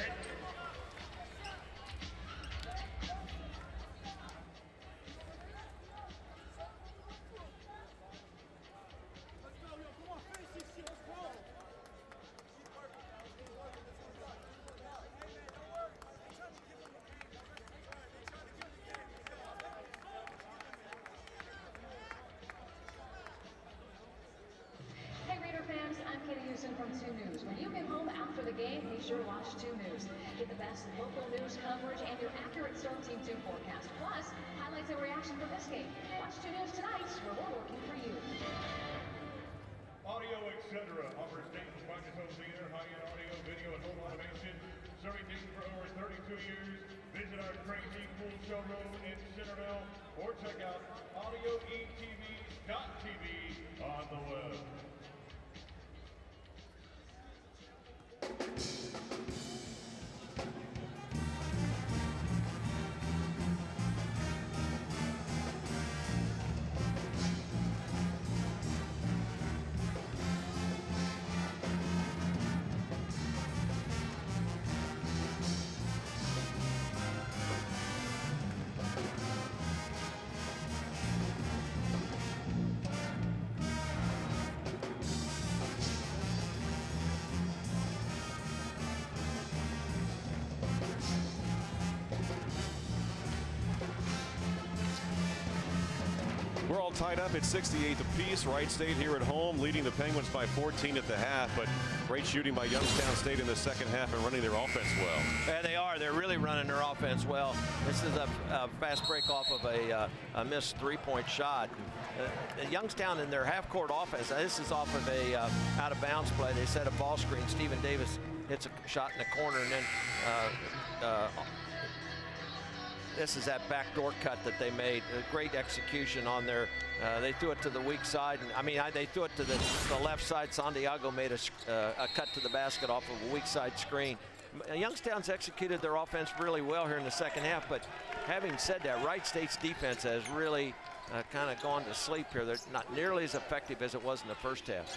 From 2 News. When you get home after the game, be sure to watch 2 News. Get the best local news coverage and your accurate Storm Team 2 forecast. Plus, highlights and reaction from this game. Watch 2 News tonight, where we're working for you. Audio, etc. offers Dayton's finest home theater, high-end audio, video, and home automation. Serving Dayton for over 32 years. Visit our crazy cool showroom in Centerville or check out audioetv.tv on the web. We're all tied up at 68 apiece. Wright State here at home, leading the Penguins by 14 at the half, but great shooting by Youngstown State in the second half and running their offense well. Yeah, they are. They're really running their offense well. This is a fast break off of a missed 3-point shot. Youngstown in their half-court offense, this is off of a out-of-bounds play. They set a ball screen. Stephen Davis hits a shot in the corner, and then this is that backdoor cut that they made. A great execution on their. They threw it to the weak side. And, I mean, they threw it to the left side. Santiago made a cut to the basket off of a weak side screen. Youngstown's executed their offense really well here in the second half. But having said that, Wright State's defense has really kind of gone to sleep here. They're not nearly as effective as it was in the first half.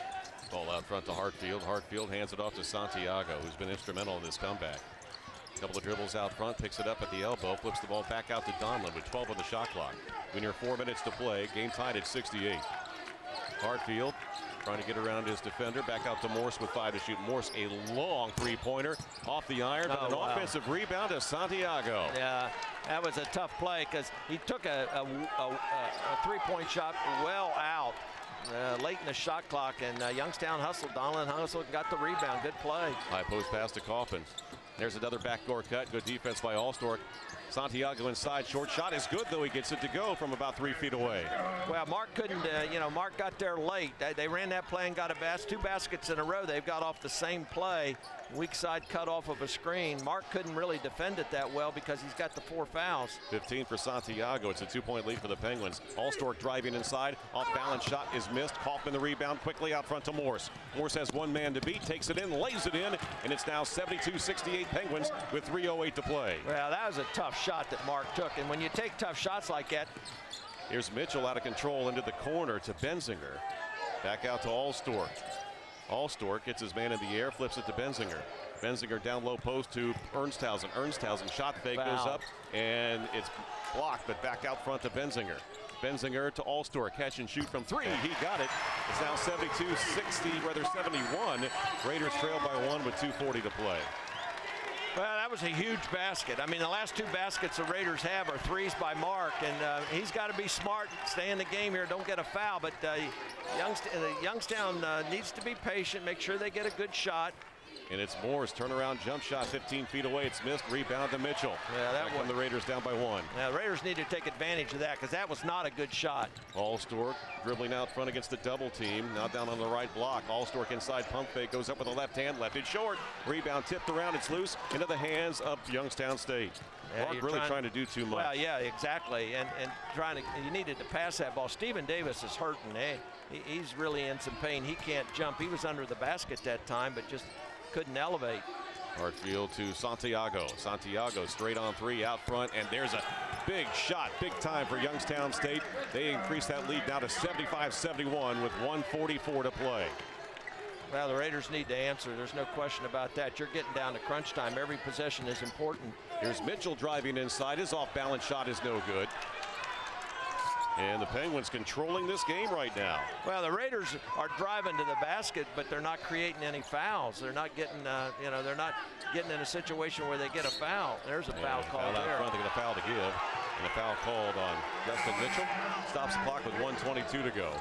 Ball out front to Hartfield. Hartfield hands it off to Santiago, who's been instrumental in this comeback. Couple of dribbles out front, picks it up at the elbow, flips the ball back out to Donlin with 12 on the shot clock. We're near 4 minutes to play. Game tied at 68. Hartfield trying to get around his defender. Back out to Morse with 5 to shoot. Morse, a long 3-pointer off the iron, but an offensive rebound to Santiago. Yeah, that was a tough play because he took a 3-point shot well out late in the shot clock, and Youngstown hustled. Donlin hustled, got the rebound. Good play. High post pass to Kaufman. There's another backdoor cut. Good defense by Allstork. Santiago inside. Short shot is good, though. He gets it to go from about 3 feet away. Well, Mark couldn't, Mark got there late. They ran that play and got two baskets in a row. They've got off the same play. Weak side cut off of a screen. Mark couldn't really defend it that well because he's got the 4 fouls. 15 for Santiago. It's a 2-point lead for the Penguins. Allstork driving inside. Off balance shot is missed. Kaufman the rebound quickly out front to Morse. Morse has one man to beat, takes it in, lays it in, and it's now 72-68 Penguins with 3:08 to play. Well, that was a tough shot that Mark took, and when you take tough shots like that. Here's Mitchell out of control into the corner to Benzinger. Back out to Allstork. Allstork gets his man in the air, flips it to Benzinger. Benzinger down low post to Ernsthausen. Ernsthausen shot fake goes up, and it's blocked, but back out front to Benzinger. Benzinger to Allstork, catch and shoot from 3. He got it. It's now 71. Raiders trail by 1 with 2:40 to play. Well, that was a huge basket. I mean, the last 2 baskets the Raiders have are threes by Mark, and he's got to be smart, stay in the game here, don't get a foul. But Youngstown needs to be patient, make sure they get a good shot. And it's Moore's turnaround jump shot 15 feet away. It's missed. Rebound to Mitchell. Yeah, that one. The Raiders down by 1. Now, the Raiders need to take advantage of that because that was not a good shot. Allstork dribbling out front against the double team. Now down on the right block. Allstork inside pump fake. Goes up with the left hand. Left it short. Rebound tipped around. It's loose into the hands of Youngstown State. Yeah, Mark really trying to do too much. Well, yeah, exactly. And you needed to pass that ball. Stephen Davis is hurting. He's really in some pain. He can't jump. He was under the basket that time, but just couldn't elevate. Hartfield to Santiago. Santiago straight on 3 out front, and there's a big shot, big time for Youngstown State. They increase that lead now to 75-71 with 1:44 to play. Well, the Raiders need to answer. There's no question about that. You're getting down to crunch time. Every possession is important. Here's Mitchell driving inside. His off-balance shot is no good. And the Penguins controlling this game right now. Well, the Raiders are driving to the basket, but they're not creating any fouls. They're not getting, they're not getting in a situation where they get a foul. There's a foul call there. Out front, they get a foul to give, and a foul called on Justin Mitchell. Stops the clock with 1:22 to go.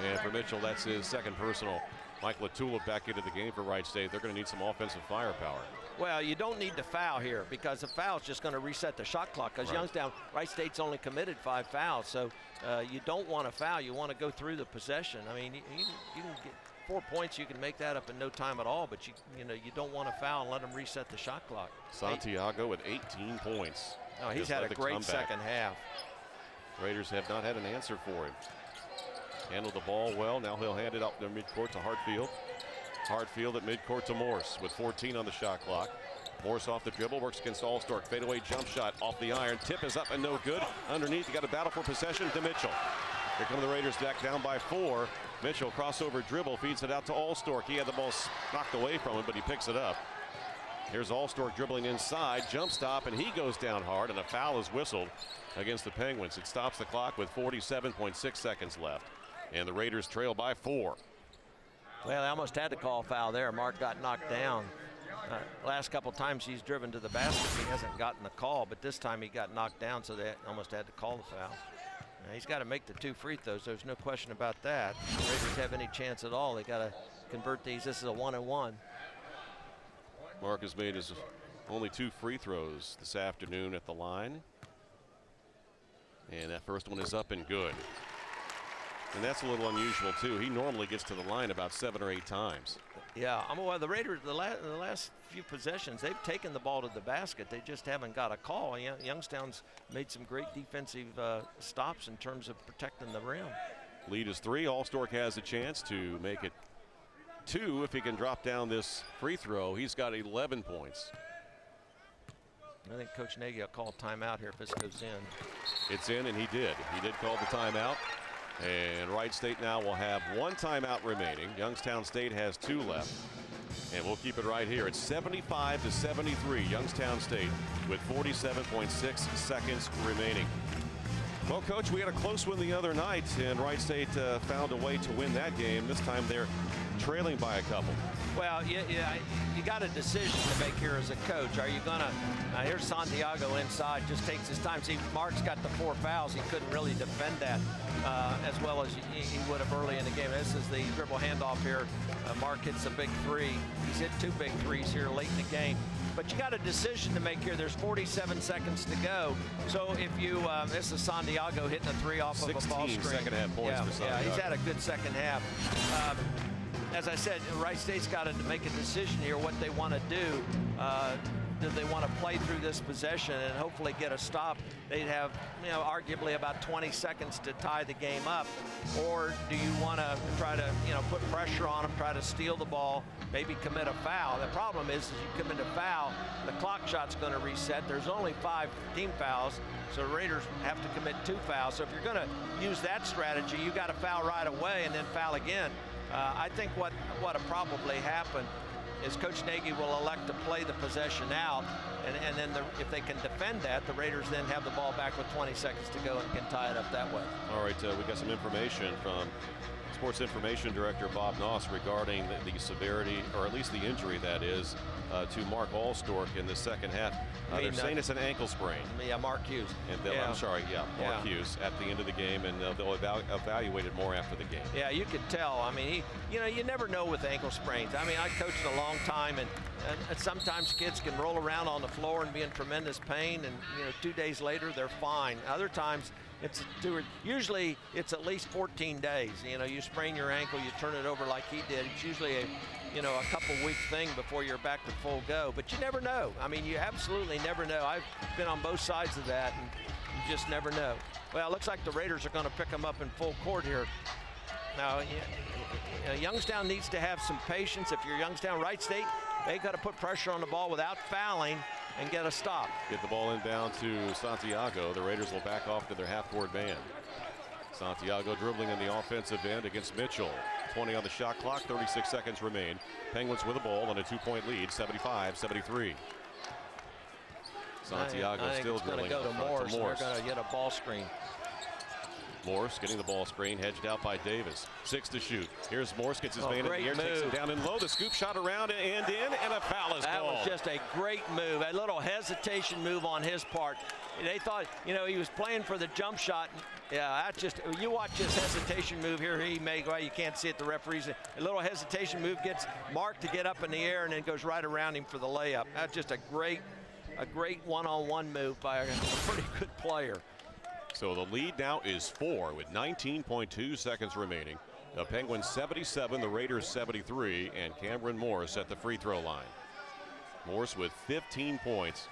And for Mitchell, that's his second personal. Mike Latula back into the game for Wright State. They're going to need some offensive firepower. Well, you don't need to foul here because a foul is just going to reset the shot clock because Youngstown, Wright State's only committed 5 fouls. So you don't want to foul. You want to go through the possession. I mean, you can get 4 points. You can make that up in no time at all. But you don't want to foul and let them reset the shot clock. Santiago with 18 points. Oh, he's had a great second half. Raiders have not had an answer for him. Handled the ball well. Now he'll hand it up to midcourt to Hartfield. Hartfield at midcourt to Morse with 14 on the shot clock. Morse off the dribble, works against Allstork. Fadeaway jump shot off the iron. Tip is up and no good. Underneath, you got a battle for possession to Mitchell. Here come the Raiders back down by 4. Mitchell crossover dribble, feeds it out to Allstork. He had the ball knocked away from him, but he picks it up. Here's Allstork dribbling inside, jump stop, and he goes down hard, and a foul is whistled against the Penguins. It stops the clock with 47.6 seconds left, and the Raiders trail by 4. Well, they almost had to call a foul there. Mark got knocked down. Last couple times he's driven to the basket, he hasn't gotten the call, but this time he got knocked down, so they almost had to call the foul. Now, he's got to make the 2 free throws. There's no question about that. If the Raiders have any chance at all, they got to convert these. This is a 1-and-1. Mark has made his only 2 free throws this afternoon at the line. And that first one is up and good. And that's a little unusual, too. He normally gets to the line about 7 or 8 times. Yeah, well, the Raiders, the last few possessions, they've taken the ball to the basket. They just haven't got a call. Youngstown's made some great defensive stops in terms of protecting the rim. Lead is 3. Allstork has a chance to make it 2 if he can drop down this free throw. He's got 11 points. I think Coach Nagy will call timeout here if this goes in. It's in, and he did. He did call the timeout. And Wright State now will have 1 timeout remaining. Youngstown State has 2 left. And we'll keep it right here. It's 75-73, Youngstown State with 47.6 seconds remaining. Well, Coach, we had a close one the other night, and Wright State found a way to win that game. This time they're trailing by a couple. Well, you got a decision to make here as a coach. Are you gonna? Here's Santiago inside, just takes his time. See, Mark's got the 4 fouls. He couldn't really defend that as well as he would have early in the game. This is the dribble handoff here. Mark hits a big 3. He's hit 2 big 3s here late in the game. But you got a decision to make here. There's 47 seconds to go. So if you, this is Santiago hitting a 3 off of a ball screen. 16 second half points for Santiago. Yeah, he's had a good second half. As I said, Wright State's got to make a decision here what they want to do. Do they want to play through this possession and hopefully get a stop? They'd have, arguably about 20 seconds to tie the game up. Or do you want to try to, put pressure on them, try to steal the ball, maybe commit a foul? The problem is you commit a foul, the clock shot's going to reset. There's only 5 team fouls, so the Raiders have to commit 2 fouls. So if you're going to use that strategy, you got to foul right away and then foul again. I think what'll probably happen is Coach Nagy will elect to play the possession out, and then if they can defend that, the Raiders then have the ball back with 20 seconds to go and can tie it up that way. All right, we got some information from Sports Information Director Bob Noss regarding the severity, or at least the injury that is, to Mark Allstork in the second half. They're saying it's an ankle sprain. Yeah, Mark Hughes. And I'm sorry, Mark Hughes at the end of the game, and they'll evaluate it more after the game. Yeah, you could tell. I mean, you never know with ankle sprains. I mean, I coached a long time, and sometimes kids can roll around on the floor and be in tremendous pain, and 2 days later they're fine. Other times usually it's at least 14 days. You sprain your ankle, you turn it over like he did. It's usually a couple week thing before you're back to full go, but you never know. I mean, you absolutely never know. I've been on both sides of that, and you just never know. Well, it looks like the Raiders are going to pick them up in full court here. Now, Youngstown needs to have some patience. If you're Youngstown, Wright State, they got to put pressure on the ball without fouling and get a stop. Get the ball inbound to Santiago. The Raiders will back off to their half-court band. Santiago dribbling in the offensive end against Mitchell. 20 on the shot clock, 36 seconds remain. Penguins with the ball on a 2-point lead, 75-73. Santiago still dribbling. Going to go to Morse. They're going to get a ball screen. Morse getting the ball screen, hedged out by Davis. 6 to shoot. Here's Morse, gets his man in the air, takes it down and low. The scoop shot around and in, and a foul is called. That was just a great move. A little hesitation move on his part. They thought, he was playing for the jump shot. Yeah, that's just, you watch this hesitation move here. He may go, you can't see it, the referee's. A little hesitation move gets Mark to get up in the air and then goes right around him for the layup. That's just a great one-on-one move by a pretty good player. So the lead now is 4 with 19.2 seconds remaining. The Penguins 77, the Raiders 73, and Cameron Morse at the free throw line. Morse with 15 points,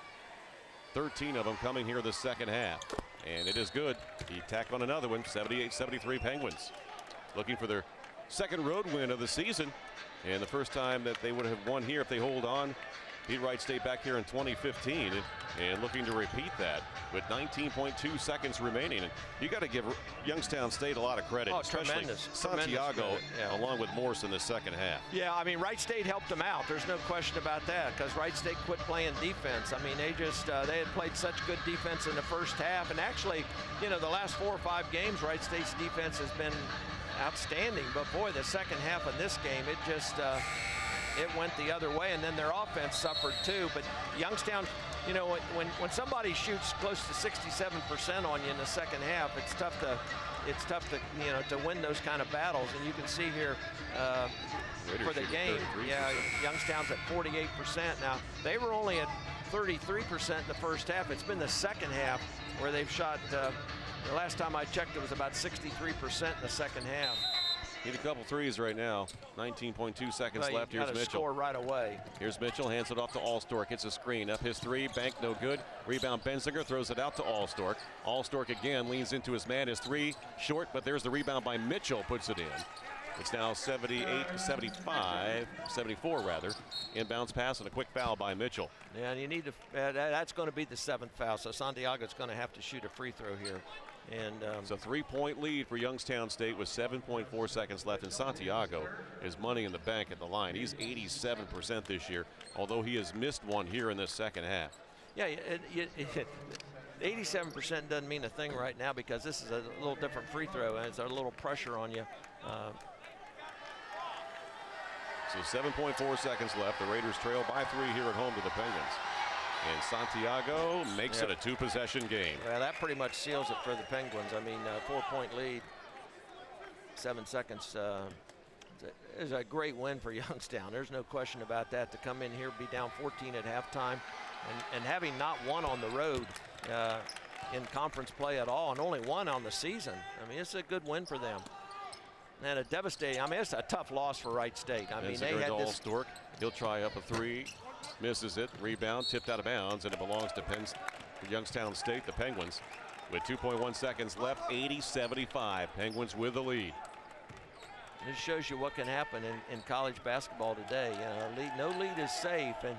13 of them coming here the second half. And it is good. He tacked on another one, 78-73 Penguins. Looking for their second road win of the season. And the first time that they would have won here if they hold on. Beat Wright State back here in 2015 and looking to repeat that with 19.2 seconds remaining. And you got to give Youngstown State a lot of credit, especially tremendous, Santiago along with Morse in the second half. Yeah, I mean, Wright State helped them out. There's no question about that, because Wright State quit playing defense. I mean, they had played such good defense in the first half, and actually, the last 4 or 5 games, Wright State's defense has been outstanding. But boy, the second half of this game, it just it went the other way, and then their offense suffered too. But Youngstown, when somebody shoots close to 67% on you in the second half, it's tough to to win those kind of battles. And you can see here for the game, Youngstown's at 48%. Now they were only at 33% in the first half. It's been the second half where they've shot. The last time I checked, it was about 63% in the second half. Need a couple threes right now. 19.2 seconds left. Here's Mitchell. Score right away. Here's Mitchell, hands it off to Allstork. Hits a screen. Up his 3, bank no good. Rebound Benzinger, throws it out to Allstork. Allstork again leans into his man. His 3 short, but there's the rebound by Mitchell, puts it in. It's now 74 rather. Inbounds pass and a quick foul by Mitchell. Yeah, and you need to, that's going to be the 7th foul. So Santiago's going to have to shoot a free throw here. And it's a 3-point lead for Youngstown State with 7.4 seconds left, and Santiago is money in the bank at the line. He's 87% this year, although he has missed one here in this second half. Yeah, 87% doesn't mean a thing right now, because this is a little different free throw and it's a little pressure on you. So 7.4 seconds left. The Raiders trail by 3 here at home to the Penguins. And Santiago makes it a 2-possession game. Well, that pretty much seals it for the Penguins. I mean, 4-point lead, 7 seconds. Is a great win for Youngstown. There's no question about that. To come in here, be down 14 at halftime, and having not won on the road in conference play at all, and only one on the season. I mean, it's a good win for them. And a devastating, I mean, it's a tough loss for Wright State. I mean, they had this. Stork, he'll try up a 3, misses it, rebound, tipped out of bounds, and it belongs to Youngstown State, the Penguins. With 2.1 seconds left, 80-75, Penguins with the lead. This shows you what can happen in college basketball today. You know, no lead is safe, and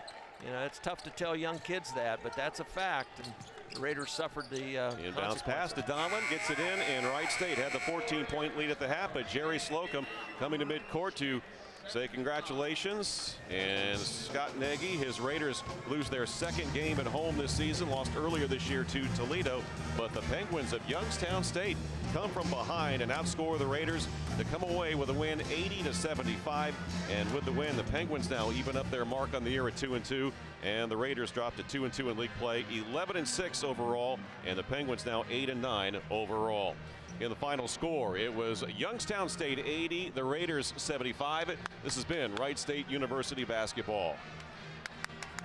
you know it's tough to tell young kids that, but that's a fact. And the Raiders suffered the inbounds pass to Donlin, gets it in, and Wright State had the 14-point lead at the half, but Jerry Slocum coming to midcourt to say congratulations. And Scott Nagy, his Raiders lose their 2nd game at home this season, lost earlier this year to Toledo, but the Penguins of Youngstown State come from behind and outscore the Raiders to come away with a win 80-75. And with the win, the Penguins now even up their mark on the year at 2-2, and the Raiders dropped to 2-2 in league play, 11-6 overall, and the Penguins now 8-9 overall. In the final score, it was Youngstown State 80, the Raiders 75. This has been Wright State University basketball.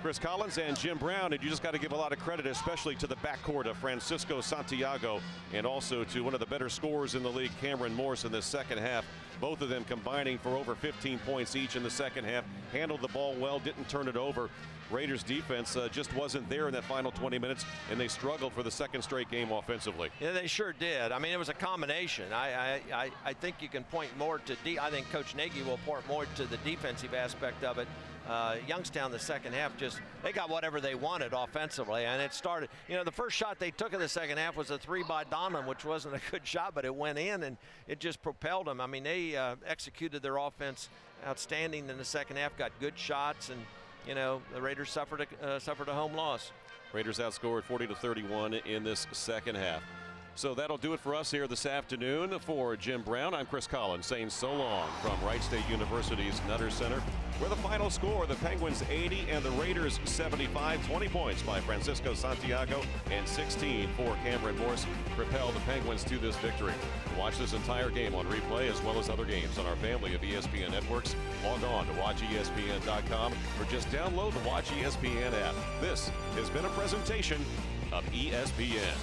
Chris Collins and Jim Brown, and you just got to give a lot of credit, especially to the backcourt of Francisco Santiago, and also to one of the better scorers in the league, Cameron Morse, in the second half. Both of them combining for over 15 points each in the second half. Handled the ball well, didn't turn it over. Raiders defense just wasn't there in that final 20 minutes, and they struggled for the 2nd straight game offensively. Yeah, they sure did. I mean, it was a combination. I think you can point more to I think Coach Nagy will point more to the defensive aspect of it. Youngstown, the second half, they got whatever they wanted offensively, and it started. You know, the first shot they took in the second half was a 3 by Donlin, which wasn't a good shot, but it went in, and it just propelled them. I mean, they executed their offense outstanding in the second half, got good shots, and you know, the Raiders suffered a home loss. Raiders outscored 40-31 in this second half. So that'll do it for us here this afternoon. For Jim Brown, I'm Chris Collins saying so long from Wright State University's Nutter Center, where the final score, the Penguins 80 and the Raiders 75. 20 points by Francisco Santiago and 16 for Cameron Morse propelled the Penguins to this victory. Watch this entire game on replay as well as other games on our family of ESPN networks. Log on to watchespn.com or just download the Watch ESPN app. This has been a presentation of ESPN.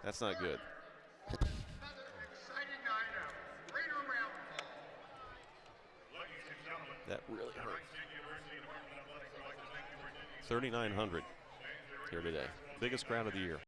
That's not good. That really hurt. 3,900 here today. Biggest crowd of the year.